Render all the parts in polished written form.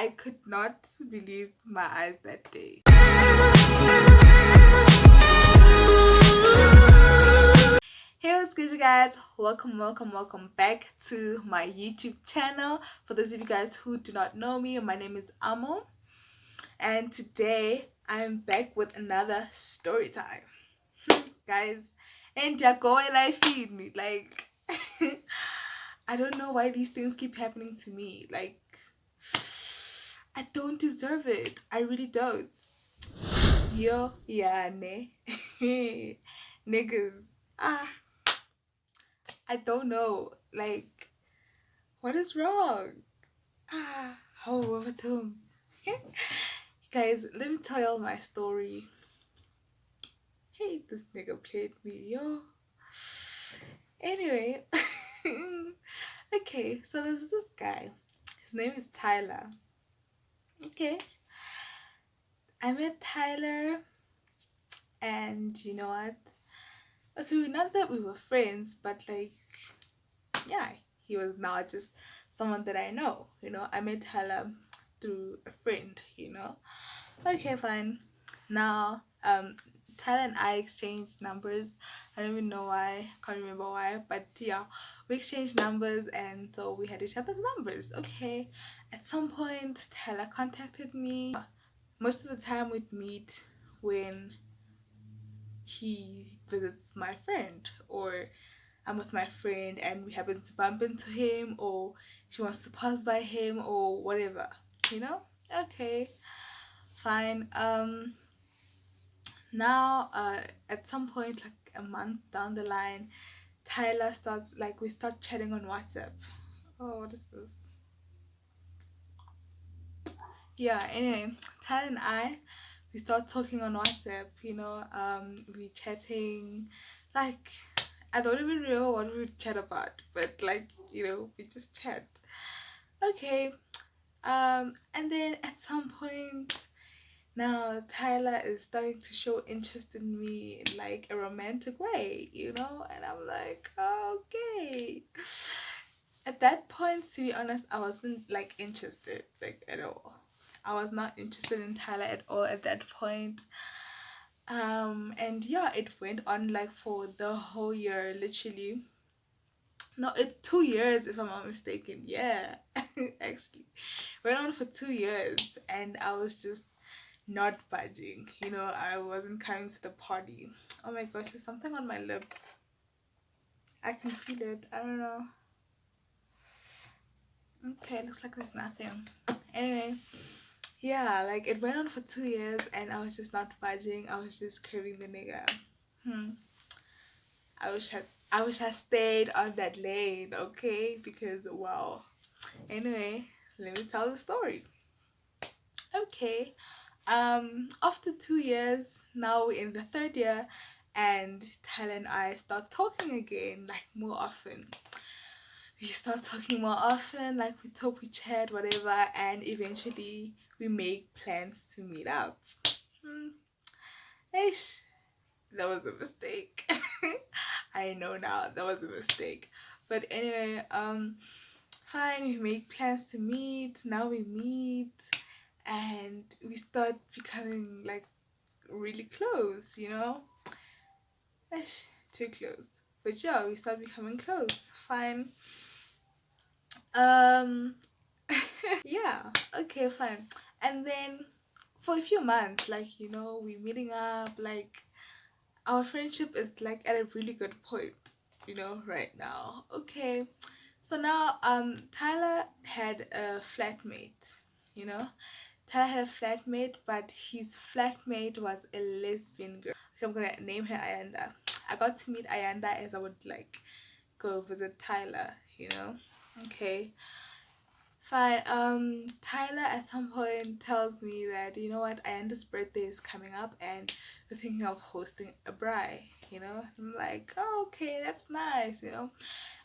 I could not believe my eyes that day. Hey, what's good, you guys? Welcome back to my YouTube channel. For those of you guys who do not know me, my name is Amo, and today I'm back with another story time. Guys, and Jacoy life feed me. Like, I don't know why these things keep happening to me. Like, I don't deserve it. I really don't. Yo, yeah, ne. Niggas. I don't know. Like, what is wrong? How was him? Guys, let me tell y'all my story. Hey, this nigga played me, yo. Anyway, okay, so there's this guy. His name is Tyler. Okay, I met Tyler, and you know what? Okay, not that we were friends, but like, yeah, he was now just someone that I know. I met Tyler through a friend. Okay, fine. Now, Tyler and I exchanged numbers. I don't even know why, can't remember why, but yeah, we exchanged numbers, and so we had each other's numbers. Okay, at some point, Tyler contacted me. Most of the time, we'd meet when he visits my friend, or I'm with my friend and we happen to bump into him, or she wants to pass by him, or whatever. Okay, fine. Now, at some point, like a month down the line, Tyler starts, like, we start chatting on WhatsApp. Oh, what is this? Yeah, anyway, Tyler and I, we start talking on WhatsApp. We chatting, like, I don't even remember what we would chat about, but like, we just chat. Okay, and then at some point, now Tyler is starting to show interest in me in like a romantic way, and I'm like, okay. At that point, to be honest, I wasn't like interested, like, at all. I was not interested in Tyler at all at that point. And yeah, it went on like for the whole year, literally. No, it's 2 years if I'm not mistaken. Yeah, actually, went on for 2 years, and I was just not budging. I wasn't coming to the party. Oh my gosh, there's something on my lip. I can feel it. I don't know. Okay, looks like there's nothing. Anyway, yeah, like it went on for 2 years, and I was just not budging. I was just craving the nigga. I wish I stayed on that lane, okay? Because wow. Anyway, let me tell the story. Okay. After 2 years, now we're in the third year, and Tyler and I start talking again, like more often. We start talking more often, like we talk, we chat, whatever, and eventually we make plans to meet up. Ish, that was a mistake. I know now that was a mistake. But anyway, fine, we make plans to meet. Now we meet, and we start becoming like really close, Ish, too close. But yeah, we start becoming close. Fine. Um yeah, okay, fine. And then for a few months, like, we meeting up, like our friendship is like at a really good point, right now. Okay. So now Tyler had a flatmate, you know. Tyler had a flatmate, but his flatmate was a lesbian girl. Okay, I'm gonna name her Ayanda. I got to meet Ayanda as I would like go visit Tyler, Okay. Fine. Tyler at some point tells me that, you know what, Ayanda's birthday is coming up and we're thinking of hosting a braai, I'm like, oh, okay, that's nice,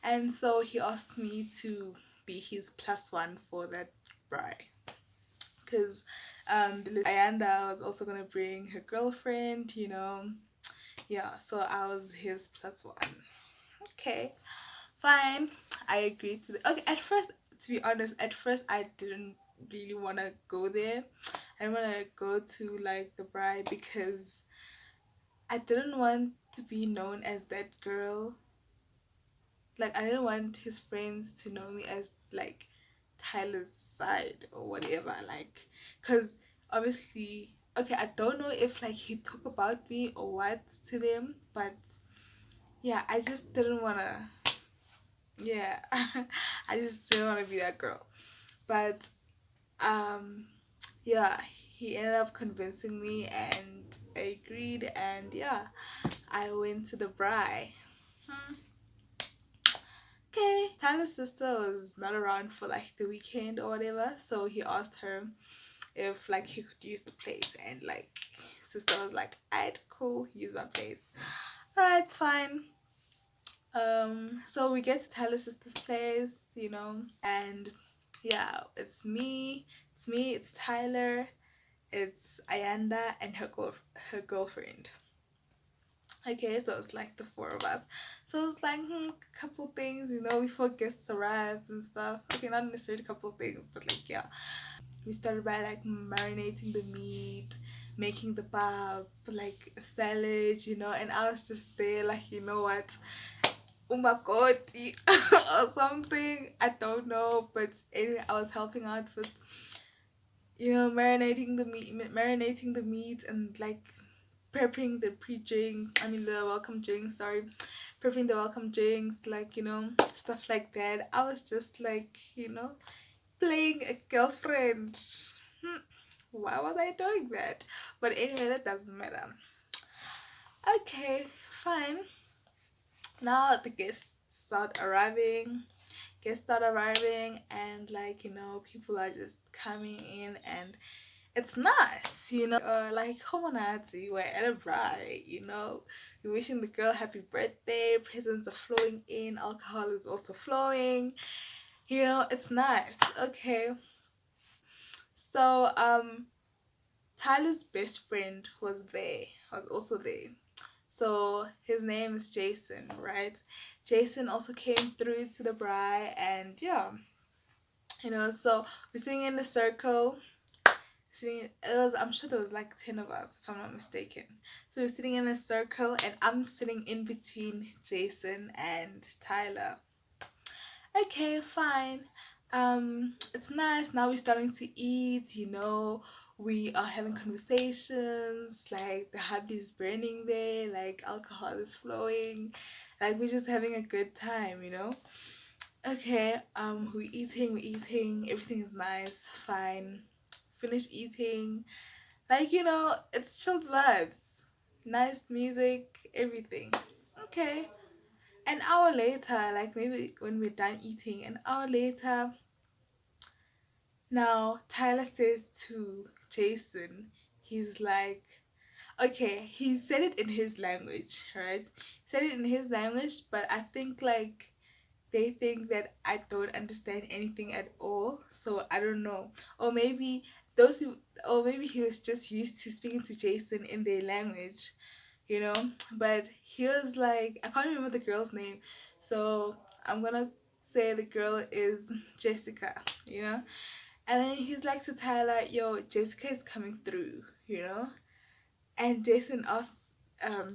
and so he asked me to be his plus one for that braai, because Ayanda was also gonna bring her girlfriend, yeah, so I was his plus one. Okay, fine. I agreed to the, okay, at first, to be honest, at first I didn't really want to go there. I didn't want to go to like the bride because I didn't want to be known as that girl. Like I didn't want his friends to know me as like Tyler's side or whatever. Like, cause obviously, okay, I don't know if like he talk about me or what to them, but yeah, I just didn't wanna. Yeah, I just didn't want to be that girl. But um, yeah, he ended up convincing me, and I agreed, and yeah, I went to the bride. Hmm. Okay, Tyler's sister was not around for like the weekend or whatever, so he asked her if like he could use the place, and like sister was like, "Alright, cool, use my place." Alright, it's fine. So we get to Tyler's sister's place, and yeah, it's Tyler, it's Ayanda and her girlfriend. Okay, so it's like the four of us. So it's like a couple things, before guests arrived and stuff. Okay, not necessarily a couple things, but like yeah. We started by like marinating the meat, making the pap, like a salad, and I was just there like, you know what, umakoti or something. I don't know, but anyway, I was helping out with marinating the meat and like prepping the pre-drink. I mean the welcome drinks. Sorry, prepping the welcome drinks, like stuff like that. I was just like playing a girlfriend. Why was I doing that? But anyway, that doesn't matter. Okay, fine. Now the guests start arriving, and like people are just coming in, and it's nice, like Homonati, we're at a bride, we're wishing the girl happy birthday, presents are flowing in, alcohol is also flowing, it's nice. Okay, so Tyler's best friend was also there. So his name is Jason, right? Jason also came through to the bride, and yeah, so we're sitting in a circle. I'm sure there was like 10 of us, if I'm not mistaken. So we're sitting in a circle, and I'm sitting in between Jason and Tyler. Okay, fine. It's nice. Now we're starting to eat, we are having conversations, like the hubby's burning there, like alcohol is flowing, like we're just having a good time, Okay, we're eating, everything is nice, fine. Finish eating. Like, it's chilled vibes. Nice music, everything. Okay. An hour later, like maybe when we're done eating, an hour later, now Tyler says to Jason, he's like, okay, he said it in his language, right? He said it in his language, but I think like they think that I don't understand anything at all. So I don't know. Or maybe those who, or maybe he was just used to speaking to Jason in their language, But he was like, I can't remember the girl's name. So I'm gonna say the girl is Jessica, And then he's like to Tyler, yo, Jessica is coming through. And Jason asks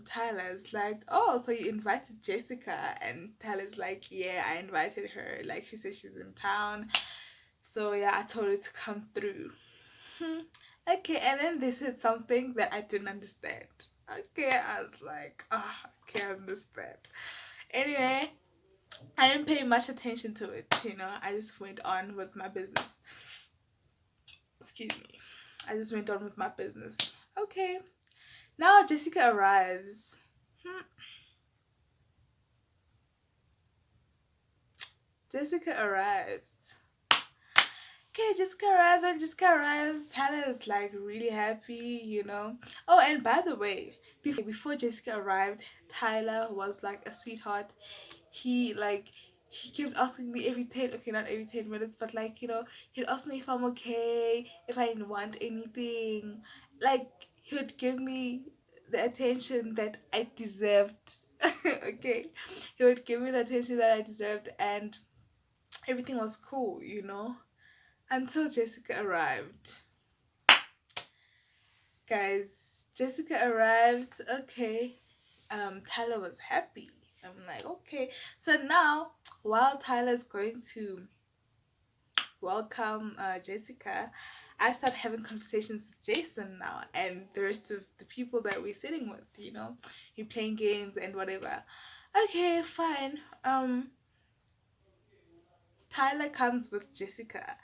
Tyler's like, oh, so you invited Jessica? And Tyler's like, yeah, I invited her. Like she said she's in town. So yeah, I told her to come through. Okay, and then they said something that I didn't understand. Okay, I was like, okay, I understand. Anyway, I didn't pay much attention to it. I just went on with my business. Excuse me. I just went on with my business. Okay. Now Jessica arrives. Jessica arrives. Okay, Jessica arrives. When Jessica arrives, Tyler is like really happy. Oh, and by the way, before Jessica arrived, Tyler was like a sweetheart. He kept asking me every 10, okay, not every 10 minutes, but like, he'd ask me if I'm okay, if I didn't want anything. Like, he would give me the attention that I deserved. Okay, he would give me the attention that I deserved, and everything was cool. until Jessica arrived. Guys, Jessica arrived. Okay. Tyler was happy. I'm like, okay. So now, while Tyler's going to welcome Jessica, I start having conversations with Jason now and the rest of the people that we're sitting with, you're playing games and whatever. Okay, fine. Tyler comes with Jessica.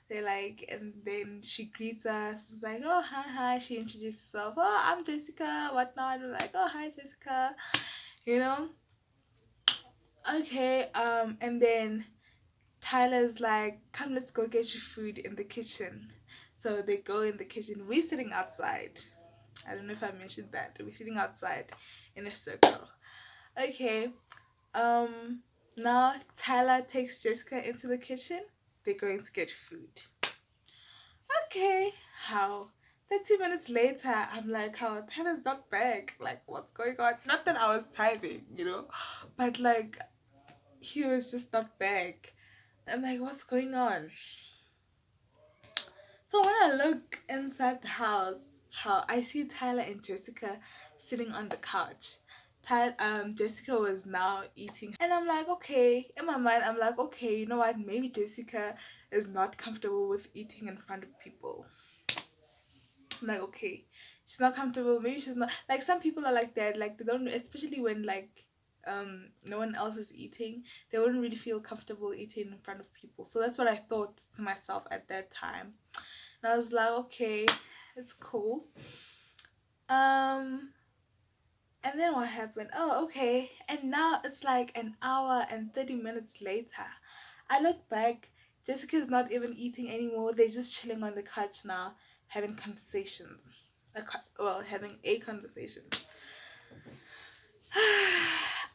They're like, and then she greets us. It's like, oh, hi, hi. She introduces herself. Oh, I'm Jessica, whatnot. We're like, oh, hi, Jessica. You know? Okay, and then Tyler's like, come, let's go get your food in the kitchen. So they go in the kitchen. We're sitting outside. I don't know if I mentioned that. We're sitting outside in a circle. Okay, um, now Tyler takes Jessica into the kitchen. They're going to get food. Okay, how? 30 minutes later, I'm like, how? Tyler's not back. Like, what's going on? Not that I was tithing, but like, he was just not back. I'm like, what's going on? So when I look inside the house, how I see Tyler and Jessica sitting on the couch. Jessica was now eating, and I'm like, okay. In my mind, I'm like, okay, you know what? Maybe Jessica is not comfortable with eating in front of people. I'm like, okay, she's not comfortable. Maybe she's not, like, some people are like that. Like, they don't, especially when like no one else is eating, they wouldn't really feel comfortable eating in front of people. So that's what I thought to myself at that time. And I was like, okay, it's cool. Um, and then what happened? Oh, okay. And now it's like an hour and 30 minutes later. I look back, Jessica's not even eating anymore. They're just chilling on the couch now, having conversations. Having a conversation.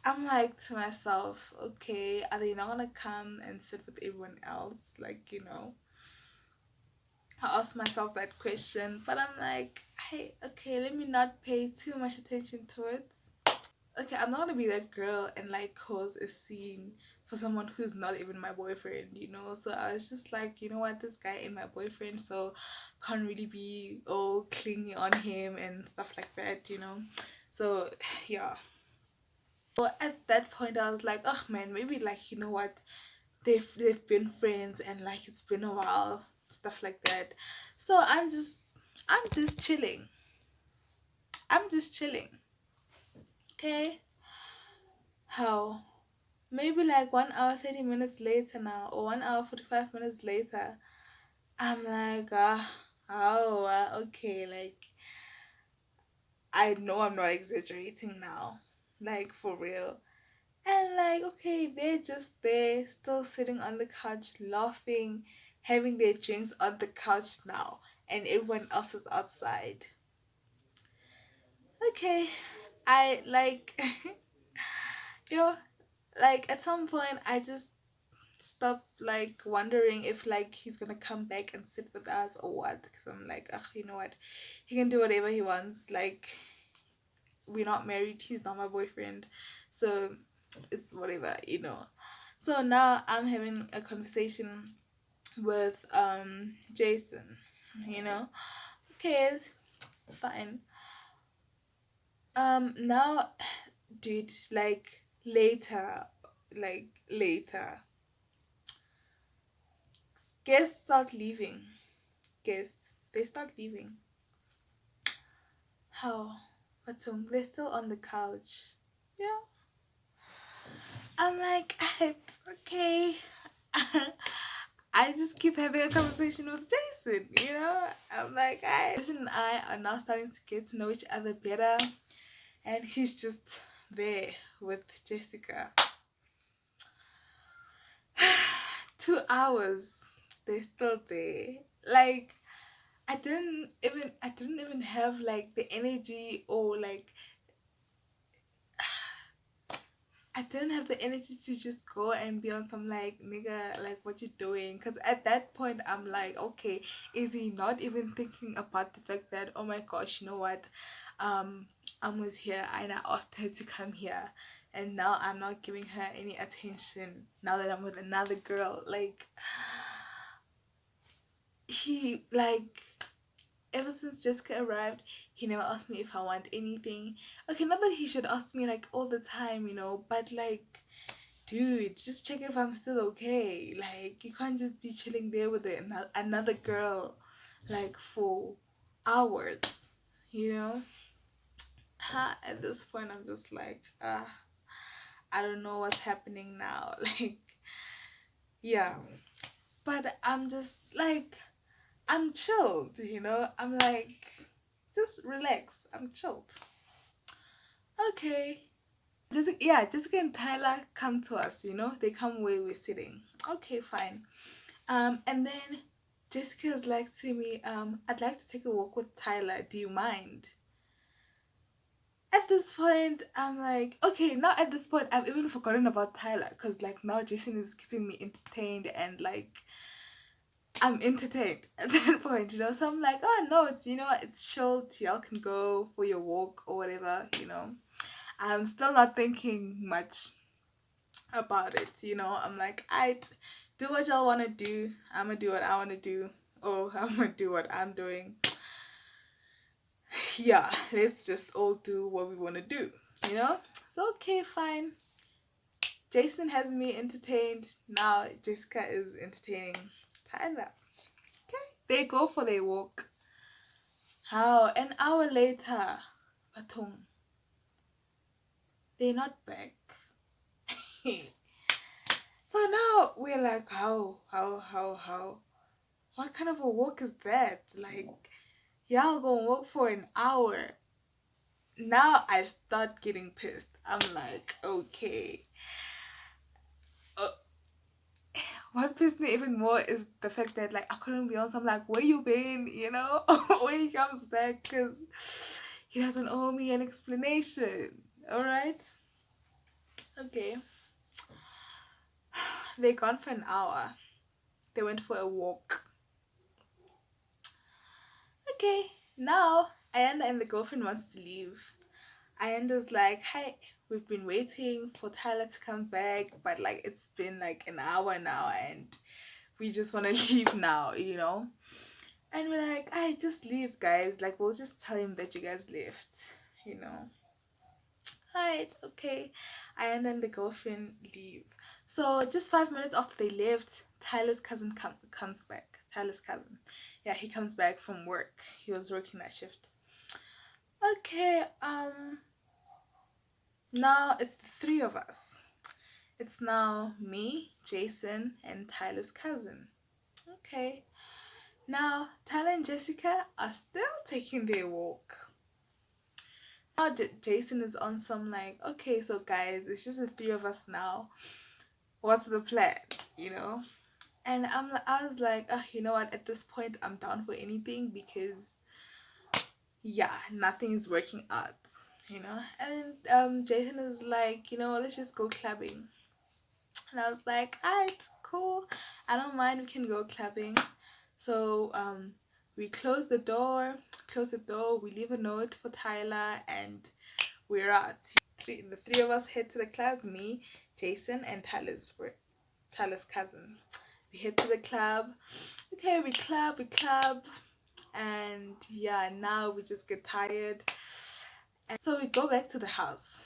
I'm like to myself, okay, are they not gonna come and sit with everyone else? Like, I ask myself that question, but I'm like, hey, okay, let me not pay too much attention to it. Okay, I'm not gonna be that girl and like cause a scene for someone who's not even my boyfriend. So I was just like, you know what, this guy ain't my boyfriend, so can't really be all clingy on him and stuff like that. So yeah. But at that point I was like, oh man, maybe like, you know what, they've been friends and like it's been a while, stuff like that. So I'm just chilling. I'm just chilling. Okay. How? Maybe like 1 hour 30 minutes later now, or 1 hour 45 minutes later, I'm like, okay, like I know I'm not exaggerating now, like for real. And like, okay, they're just there, still sitting on the couch, laughing, having their drinks on the couch now, and everyone else is outside. Okay, I like, yo, like at some point, I just stop like wondering if like he's gonna come back and sit with us or what. Because I'm like, ugh, you know what, he can do whatever he wants. Like, we're not married. He's not my boyfriend, so it's whatever. So now I'm having a conversation with Jason. You know, okay, fine. Now, dude, like later, guests start leaving. Guests, they start leaving. How? But they're still on the couch. Yeah. I'm like, it's okay. I just keep having a conversation with Jason. I'm like, Jason and I are now starting to get to know each other better, and he's just there with Jessica. 2 hours, they're still there. Like, I didn't even have like the energy, or like I didn't have the energy to just go and be on some like, nigga, like what you doing? Because at that point I'm like, okay, is he not even thinking about the fact that, oh my gosh, you know what, I was here and I asked her to come here, and now I'm not giving her any attention now that I'm with another girl. Like, he like ever since Jessica arrived, he never asked me if I want anything. Okay, not that he should ask me like all the time, but like, dude, just check if I'm still okay. Like, you can't just be chilling there with another girl, like for hours, you know. At this point, I'm just like, I don't know what's happening now. Like, yeah, but I'm just like, I'm chilled, I'm like, just relax. I'm chilled. Okay. Jessica and Tyler come to us, they come where we're sitting. Okay, fine. And then Jessica's like to me, I'd like to take a walk with Tyler. Do you mind? At this point, I'm like, okay, now at this point, I've even forgotten about Tyler because like now Jason is keeping me entertained and like I'm entertained at that point, So I'm like, oh no, it's it's chilled. Y'all can go for your walk or whatever. I'm still not thinking much about it. I'm like, I do what y'all wanna do. I'ma do what I wanna do. Or I'm gonna do what I'm doing. Yeah, let's just all do what we wanna do. So okay, fine. Jason has me entertained. Now Jessica is entertaining Tyler. Okay, they go for their walk. How an hour later, Batung, they're not back. So now we're like, how? What kind of a walk is that? Like, y'all gonna walk for an hour. Now I start getting pissed. I'm like, okay. Uh, what pissed me even more is the fact that like I couldn't be on some like, where you been? When he comes back, because he doesn't owe me an explanation. All right. Okay. They gone for an hour. They went for a walk. Okay, now Ayanda and the girlfriend wants to leave. Ayanda's like, hey, we've been waiting for Tyler to come back, but like it's been like an hour now and we just want to leave now. And we're like, I just leave, guys. Like, we'll just tell him that you guys left. Alright, okay. Ayanda and the girlfriend leave. So just 5 minutes after they left, Tyler's cousin comes back. Tyler's cousin. Yeah, he comes back from work. He was working that shift. Okay, now it's the three of us. It's now me, Jason, and Tyler's cousin. Okay. Now Tyler and Jessica are still taking their walk. So now Jason is on some like, okay, so guys, it's just the three of us now. What's the plan? And I was like, you know what? At this point, I'm down for anything because, yeah, nothing is working out. And Jason is like, let's just go clubbing. And I was like, alright, cool. I don't mind. We can go clubbing. So we close the door. We leave a note for Tyler, and we're out. The three of us head to the club. Me, Jason, and Tyler's cousin. We head to the club. Okay, we club, and yeah, now we just get tired. And so we go back to the house.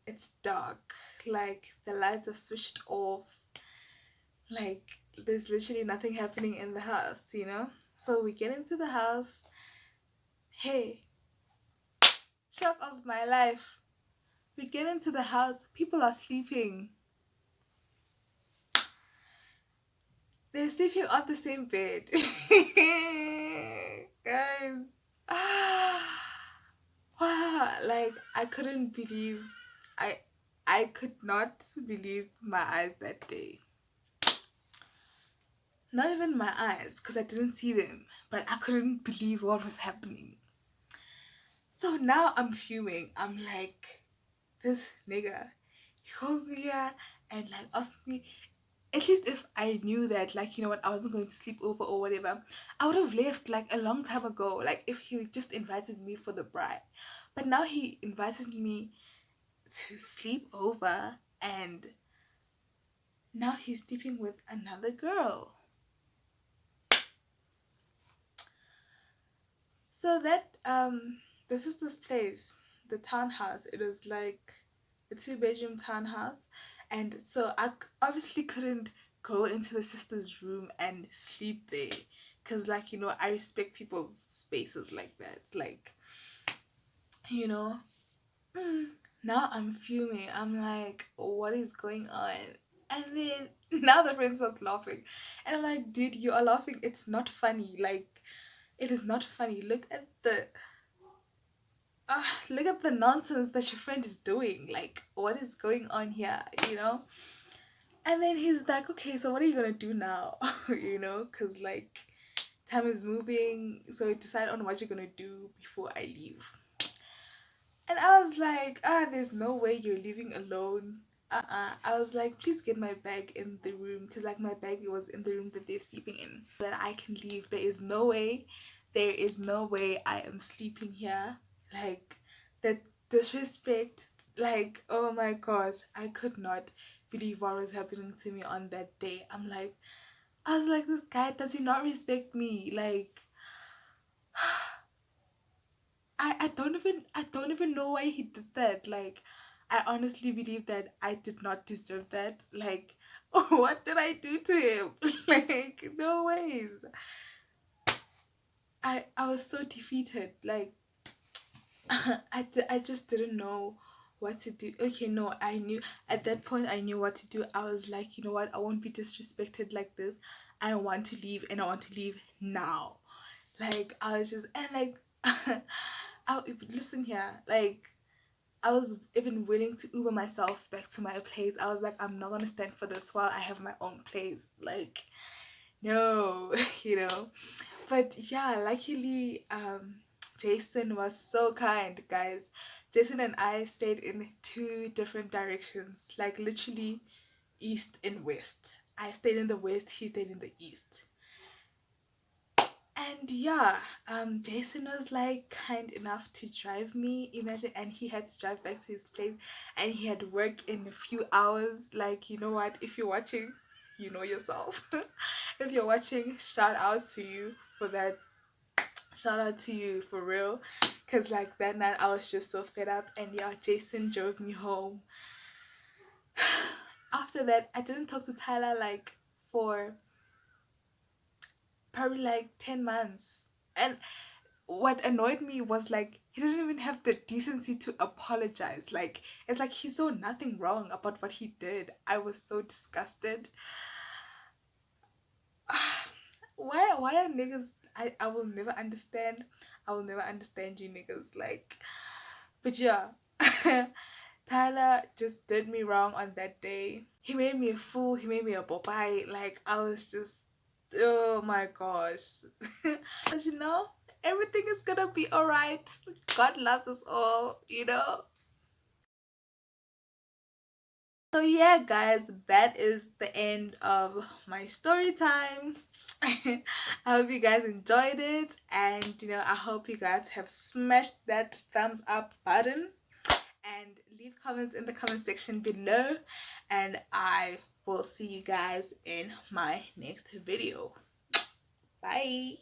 It's dark. Like, the lights are switched off. Like, there's literally nothing happening in the house. So we get into the house. Hey, shock of my life. We get into the house. People are sleeping. They're sleeping on the same bed. Guys. Wow. Like, I couldn't believe. I could not believe my eyes that day. Not even my eyes, because I didn't see them. But I couldn't believe what was happening. So now I'm fuming. I'm like, this nigga. He calls me here and like asks me, at least if I knew that, like, you know what, I wasn't going to sleep over or whatever, I would have left like a long time ago. Like, if he just invited me for the bride. But now he invited me to sleep over, and Now he's sleeping with another girl. So that this is this place, the townhouse. It is like a two-bedroom townhouse, and so obviously couldn't go into the sister's room and sleep there, cause like I respect people's spaces like that. It's like you know. mm, Now I'm fuming. I'm like, what is going on? And then now the friend starts laughing, and I'm like, dude, you are laughing. It's not funny. Like it is not funny. Look at the nonsense that your friend is doing. Like, what is going on here? And then he's like, okay, so what are you gonna do now? Because like time is moving, so decide on what you're gonna do before I leave. And I was like, there's no way you're leaving alone. I was like, please get my bag in the room, because like my bag was in the room that they're sleeping in, that I can leave. There is no way I am sleeping here. Like the disrespect, like oh my gosh, I could not believe what was happening to me on that day. I was like, this guy, does he not respect me? Like I don't even know why he did that. Like I honestly believe that I did not deserve that. Like what did I do to him? Like no ways. I was so defeated. Like I just didn't know what to do. Okay, no, I knew at that point I knew what to do. I was like, you know what? I won't be disrespected like this. I want to leave, and I want to leave now. Like I was just and like listen here. Like I was even willing to Uber myself back to my place. I was like, I'm not gonna stand for this while I have my own place. Like, no, you know. But yeah, luckily, Jason was so kind, guys. Jason and I stayed in two different directions, like literally east and west. I stayed in the west, he stayed in the east. And yeah, Jason was like kind enough to drive me. Imagine, and he had to drive back to his place, and he had work in a few hours. Like, you know what? If you're watching, you know yourself. If you're watching, shout out to you for that. Shout out to you for real, cause like that night I was just so fed up, and yeah, Jason drove me home. After that, I didn't talk to Tyler like for probably like 10 months, and what annoyed me was like he didn't even have the decency to apologize. Like it's like he saw nothing wrong about what he did. I was so disgusted. Why are niggas, I will never understand. I will never understand you niggas. Like but yeah. Tyler just did me wrong on that day. He made me a fool, he made me a bobai. Like I was just oh my gosh. But everything is gonna be alright. God loves us all. So yeah guys, that is the end of my story time. I hope you guys enjoyed it, and I hope you guys have smashed that thumbs up button and leave comments in the comment section below, and I will see you guys in my next video. Bye.